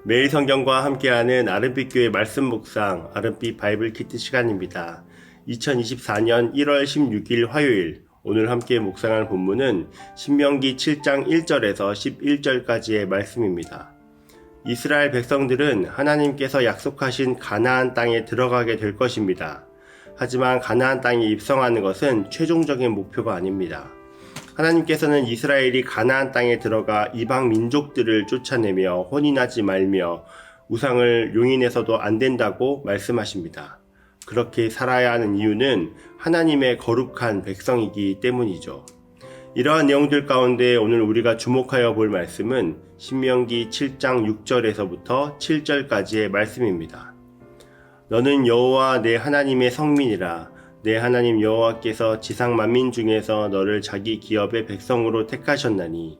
매일 성경과 함께하는 아름빛교회 말씀 묵상, 아름빛 바이블 키트 시간입니다. 2024년 1월 16일 화요일, 오늘 함께 묵상할 본문은 신명기 7장 1절에서 11절까지의 말씀입니다. 이스라엘 백성들은 하나님께서 약속하신 가나안 땅에 들어가게 될 것입니다. 하지만 가나안 땅에 입성하는 것은 최종적인 목표가 아닙니다. 하나님께서는 이스라엘이 가나안 땅에 들어가 이방 민족들을 쫓아내며 혼인하지 말며 우상을 용인해서도 안 된다고 말씀하십니다. 그렇게 살아야 하는 이유는 하나님의 거룩한 백성이기 때문이죠. 이러한 내용들 가운데 오늘 우리가 주목하여 볼 말씀은 신명기 7장 6절에서부터 7절까지의 말씀입니다. 너는 여호와 내 하나님의 성민이라. 내 하나님 여호와께서 지상 만민 중에서 너를 자기 기업의 백성으로 택하셨나니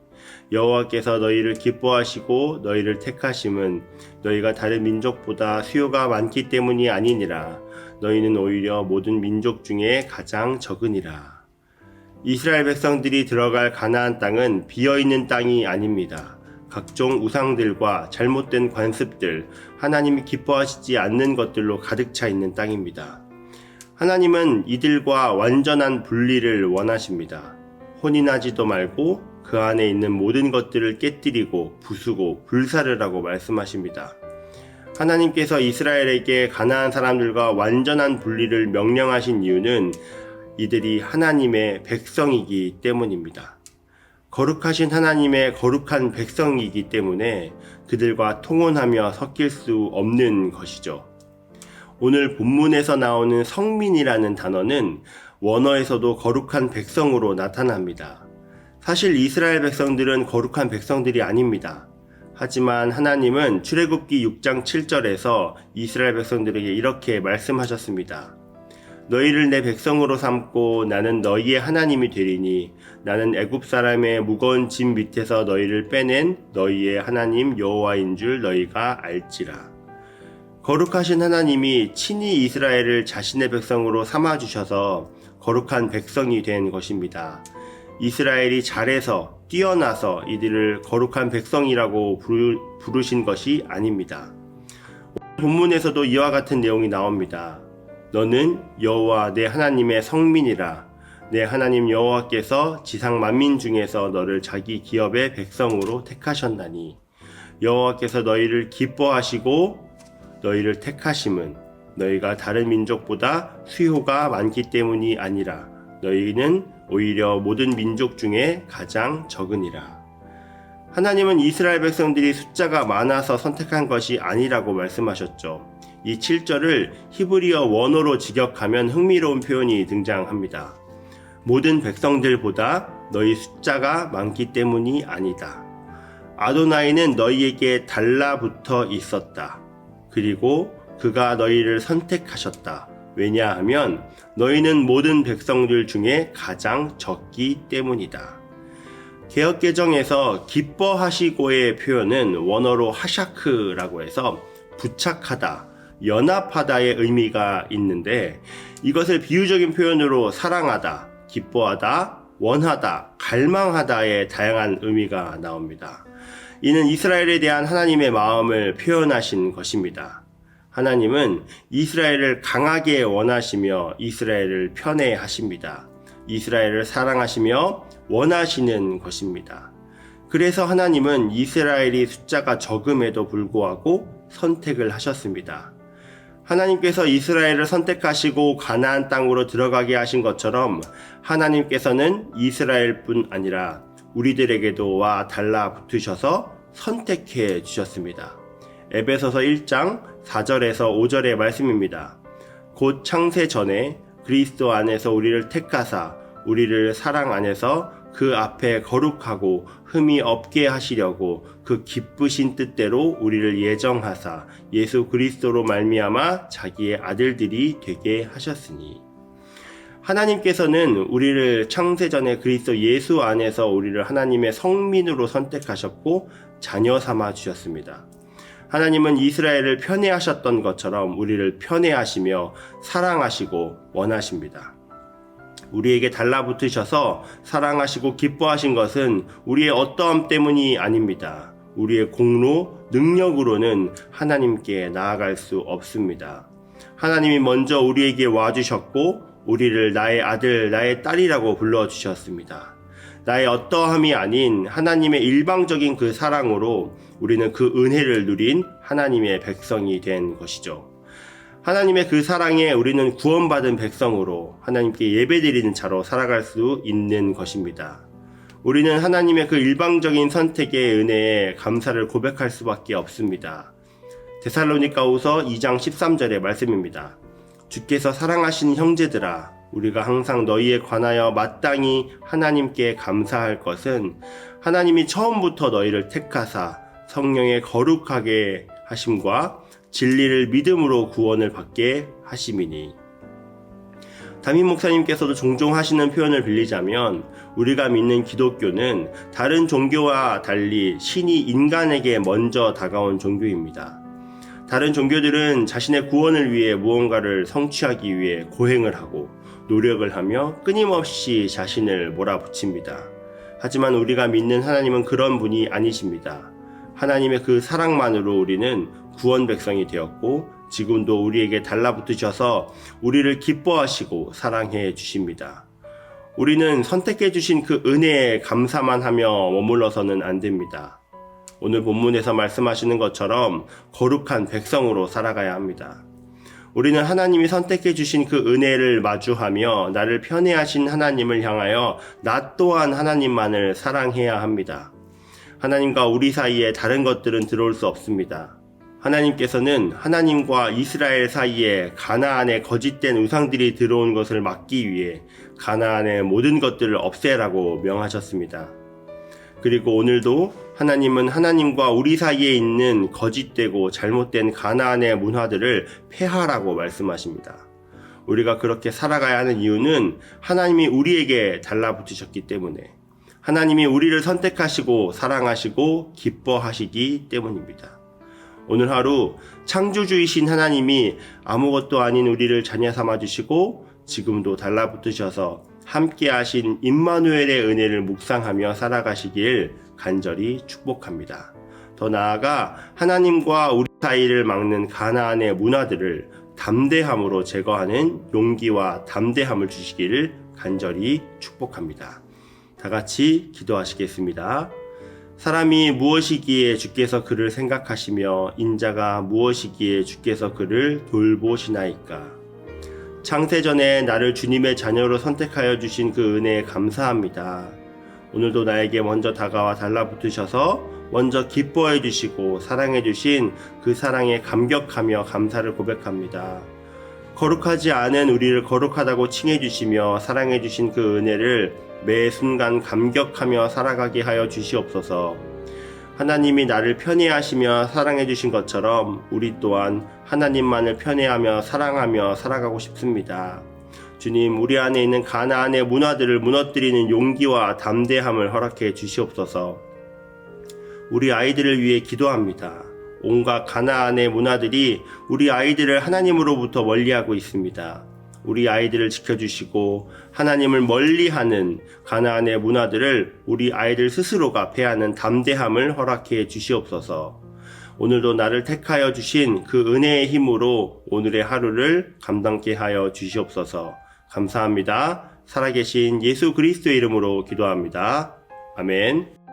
여호와께서 너희를 기뻐하시고 너희를 택하심은 너희가 다른 민족보다 수요가 많기 때문이 아니니라. 너희는 오히려 모든 민족 중에 가장 적으니라. 이스라엘 백성들이 들어갈 가나안 땅은 비어있는 땅이 아닙니다. 각종 우상들과 잘못된 관습들, 하나님이 기뻐하시지 않는 것들로 가득 차 있는 땅입니다. 하나님은 이들과 완전한 분리를 원하십니다. 혼인하지도 말고 그 안에 있는 모든 것들을 깨뜨리고 부수고 불사르라고 말씀하십니다. 하나님께서 이스라엘에게 가나안 사람들과 완전한 분리를 명령하신 이유는 이들이 하나님의 백성이기 때문입니다. 거룩하신 하나님의 거룩한 백성이기 때문에 그들과 통혼하며 섞일 수 없는 것이죠. 오늘 본문에서 나오는 성민이라는 단어는 원어에서도 거룩한 백성으로 나타납니다. 사실 이스라엘 백성들은 거룩한 백성들이 아닙니다. 하지만 하나님은 출애굽기 6장 7절에서 이스라엘 백성들에게 이렇게 말씀하셨습니다. 너희를 내 백성으로 삼고 나는 너희의 하나님이 되리니 나는 애굽 사람의 무거운 짐 밑에서 너희를 빼낸 너희의 하나님 여호와인 줄 너희가 알지라. 거룩하신 하나님이 친히 이스라엘을 자신의 백성으로 삼아주셔서 거룩한 백성이 된 것입니다. 이스라엘이 잘해서 뛰어나서 이들을 거룩한 백성이라고 부르신 것이 아닙니다. 본문에서도 이와 같은 내용이 나옵니다. 너는 여호와 내 하나님의 성민이라. 내 하나님 여호와께서 지상 만민 중에서 너를 자기 기업의 백성으로 택하셨나니 여호와께서 너희를 기뻐하시고 너희를 택하심은 너희가 다른 민족보다 수요가 많기 때문이 아니라 너희는 오히려 모든 민족 중에 가장 적으니라. 하나님은 이스라엘 백성들이 숫자가 많아서 선택한 것이 아니라고 말씀하셨죠. 이 7절을 히브리어 원어로 직역하면 흥미로운 표현이 등장합니다. 모든 백성들보다 너희 숫자가 많기 때문이 아니다. 아도나이는 너희에게 달라붙어 있었다. 그리고 그가 너희를 선택하셨다. 왜냐하면 너희는 모든 백성들 중에 가장 적기 때문이다. 개역개정에서 기뻐하시고의 표현은 원어로 하샤크라고 해서 부착하다, 연합하다의 의미가 있는데 이것을 비유적인 표현으로 사랑하다, 기뻐하다, 원하다, 갈망하다의 다양한 의미가 나옵니다. 이는 이스라엘에 대한 하나님의 마음을 표현하신 것입니다. 하나님은 이스라엘을 강하게 원하시며 이스라엘을 편애하십니다. 이스라엘을 사랑하시며 원하시는 것입니다. 그래서 하나님은 이스라엘이 숫자가 적음에도 불구하고 선택을 하셨습니다. 하나님께서 이스라엘을 선택하시고 가나안 땅으로 들어가게 하신 것처럼 하나님께서는 이스라엘뿐 아니라 우리들에게도 와 달라붙으셔서 선택해 주셨습니다. 에베소서 1장 4절에서 5절의 말씀입니다. 곧 창세 전에 그리스도 안에서 우리를 택하사 우리를 사랑 안에서 그 앞에 거룩하고 흠이 없게 하시려고 그 기쁘신 뜻대로 우리를 예정하사 예수 그리스도로 말미암아 자기의 아들들이 되게 하셨으니. 하나님께서는 우리를 창세전에 그리스도 예수 안에서 우리를 하나님의 성민으로 선택하셨고 자녀 삼아 주셨습니다. 하나님은 이스라엘을 편애하셨던 것처럼 우리를 편애하시며 사랑하시고 원하십니다. 우리에게 달라붙으셔서 사랑하시고 기뻐하신 것은 우리의 어떠함 때문이 아닙니다. 우리의 공로, 능력으로는 하나님께 나아갈 수 없습니다. 하나님이 먼저 우리에게 와주셨고 우리를 나의 아들, 나의 딸이라고 불러주셨습니다. 나의 어떠함이 아닌 하나님의 일방적인 그 사랑으로 우리는 그 은혜를 누린 하나님의 백성이 된 것이죠. 하나님의 그 사랑에 우리는 구원받은 백성으로 하나님께 예배드리는 자로 살아갈 수 있는 것입니다. 우리는 하나님의 그 일방적인 선택의 은혜에 감사를 고백할 수밖에 없습니다. 데살로니가후서 2장 13절의 말씀입니다. 주께서 사랑하신 형제들아, 우리가 항상 너희에 관하여 마땅히 하나님께 감사할 것은 하나님이 처음부터 너희를 택하사 성령의 거룩하게 하심과 진리를 믿음으로 구원을 받게 하심이니. 담임 목사님께서도 종종 하시는 표현을 빌리자면 우리가 믿는 기독교는 다른 종교와 달리 신이 인간에게 먼저 다가온 종교입니다. 다른 종교들은 자신의 구원을 위해 무언가를 성취하기 위해 고행을 하고 노력을 하며 끊임없이 자신을 몰아붙입니다. 하지만 우리가 믿는 하나님은 그런 분이 아니십니다. 하나님의 그 사랑만으로 우리는 구원 백성이 되었고 지금도 우리에게 달라붙으셔서 우리를 기뻐하시고 사랑해 주십니다. 우리는 선택해 주신 그 은혜에 감사만 하며 머물러서는 안 됩니다. 오늘 본문에서 말씀하시는 것처럼 거룩한 백성으로 살아가야 합니다. 우리는 하나님이 선택해 주신 그 은혜를 마주하며 나를 편애하신 하나님을 향하여 나 또한 하나님만을 사랑해야 합니다. 하나님과 우리 사이에 다른 것들은 들어올 수 없습니다. 하나님께서는 하나님과 이스라엘 사이에 가나안의 거짓된 우상들이 들어온 것을 막기 위해 가나안의 모든 것들을 없애라고 명하셨습니다. 그리고 오늘도 하나님은 하나님과 우리 사이에 있는 거짓되고 잘못된 가나안의 문화들을 폐하라고 말씀하십니다. 우리가 그렇게 살아가야 하는 이유는 하나님이 우리에게 달라붙으셨기 때문에, 하나님이 우리를 선택하시고 사랑하시고 기뻐하시기 때문입니다. 오늘 하루 창조주이신 하나님이 아무것도 아닌 우리를 자녀 삼아주시고 지금도 달라붙으셔서 함께 하신 임마누엘의 은혜를 묵상하며 살아가시길 간절히 축복합니다. 더 나아가 하나님과 우리 사이를 막는 가나안의 문화들을 담대함으로 제거하는 용기와 담대함을 주시기를 간절히 축복합니다. 다 같이 기도하시겠습니다. 사람이 무엇이기에 주께서 그를 생각하시며 인자가 무엇이기에 주께서 그를 돌보시나이까. 창세전에 나를 주님의 자녀로 선택하여 주신 그 은혜에 감사합니다. 오늘도 나에게 먼저 다가와 달라붙으셔서 먼저 기뻐해 주시고 사랑해 주신 그 사랑에 감격하며 감사를 고백합니다. 거룩하지 않은 우리를 거룩하다고 칭해 주시며 사랑해 주신 그 은혜를 매 순간 감격하며 살아가게 하여 주시옵소서. 하나님이 나를 편애하시며 사랑해 주신 것처럼 우리 또한 하나님만을 편애하며 사랑하며 살아가고 싶습니다. 주님, 우리 안에 있는 가나안의 문화들을 무너뜨리는 용기와 담대함을 허락해 주시옵소서. 우리 아이들을 위해 기도합니다. 온갖 가나안의 문화들이 우리 아이들을 하나님으로부터 멀리하고 있습니다. 우리 아이들을 지켜주시고 하나님을 멀리하는 가나안의 문화들을 우리 아이들 스스로가 패하는 담대함을 허락해 주시옵소서. 오늘도 나를 택하여 주신 그 은혜의 힘으로 오늘의 하루를 감당케 하여 주시옵소서. 감사합니다. 살아계신 예수 그리스도의 이름으로 기도합니다. 아멘.